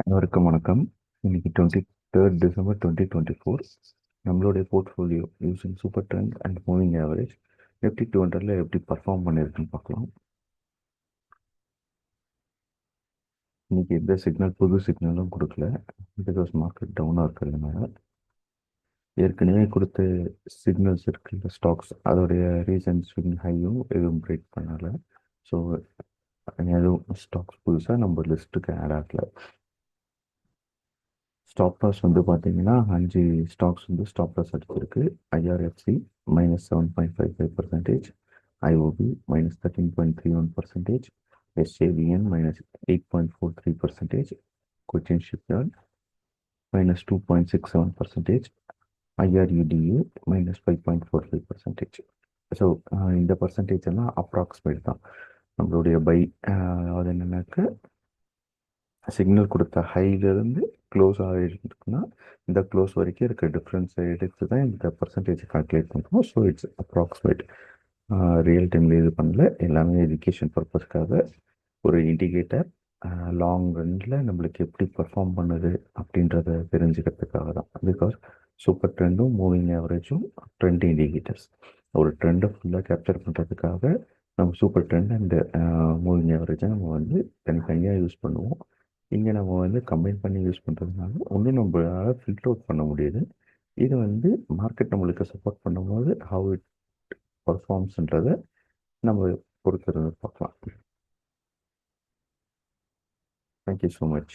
அனைவருக்கும் வணக்கம். இன்னைக்கு 23 December 2024. நம்மளுடைய portfolio using super trend and moving average Nifty 200ல எப்படி பர்ஃபார்ம் பண்ணியிருக்குன்னு பார்க்கலாம். இன்னைக்கு எந்த சிக்னல் புது சிக்னலும் கொடுக்கல, பிகாஸ் மார்க்கெட் டவுனாக இருக்கிறதுனால. ஏற்கனவே கொடுத்த சிக்னல்ஸ் இருக்குல்ல ஸ்டாக்ஸ், அதோடைய ரீசன்ட் ஸ்விங் ஹையும் எதுவும் பிரேக் பண்ணலை. ஸோ எதுவும் ஸ்டாக்ஸ் புதுசாக நம்ம லிஸ்ட்டுக்கு ஆட் ஆகல. ஸ்டாப் லாஸ் வந்து பார்த்தீங்கன்னா 5 ஸ்டாக்ஸ் வந்து ஸ்டாப் லாஸ் அடிச்சிருக்கு. IRFC -7.55%, IOB -13.31%, எஸ்ஏவிஎன் -8.43%, Cochin shipyard -2.67%, ஐஆர்யூடிஏ -5.45%. So இந்த பர்சன்டேஜ் எல்லாம் அப்ராக்சிமேட் தான். நம்மளுடைய பை அது என்னன்னாக்க சிக்னல் கொடுத்த ஹையிலிருந்து க்ளோஸ் ஆகிருக்குன்னா இந்த க்ளோஸ் வரைக்கும் இருக்க டிஃப்ரென்ஸை எடுத்து தான் இந்த பர்சன்டேஜ் கால்குலேட் பண்ணுறோம். So it's approximate. ரியல் டைமில் இது பண்ணல, எல்லாமே எஜுகேஷன் பர்பஸ்க்காக ஒரு இண்டிகேட்டர். லாங் ரன்னில் நம்மளுக்கு எப்படி பர்ஃபார்ம் பண்ணுது அப்படின்றத தெரிஞ்சுக்கிறதுக்காக தான். பிகாஸ் சூப்பர் ட்ரெண்டும் மூவிங் ஆவரேஜும் ட்ரெண்ட் இண்டிகேட்டர்ஸ். ஒரு ட்ரெண்டை ஃபுல்லாக கேப்சர் பண்ணுறதுக்காக நம்ம சூப்பர் ட்ரெண்ட் அண்ட் மூவிங் ஆவரேஜை நம்ம வந்து தனித்தனியாக யூஸ் பண்ணுவோம். இங்கே நம்ம வந்து கம்பைன் பண்ணி யூஸ் பண்ணுறதுனால ஒன்றும் நம்மளால் ஃபில்டர் அவுட் பண்ண முடியுது. இது வந்து மார்க்கெட் நம்மளுக்கு சப்போர்ட் பண்ணும்போது ஹவு இட் பர்ஃபார்ம்ஸ்ன்றதை நம்ம பொறுத்திருந்து பார்க்கலாம். Thank you so much.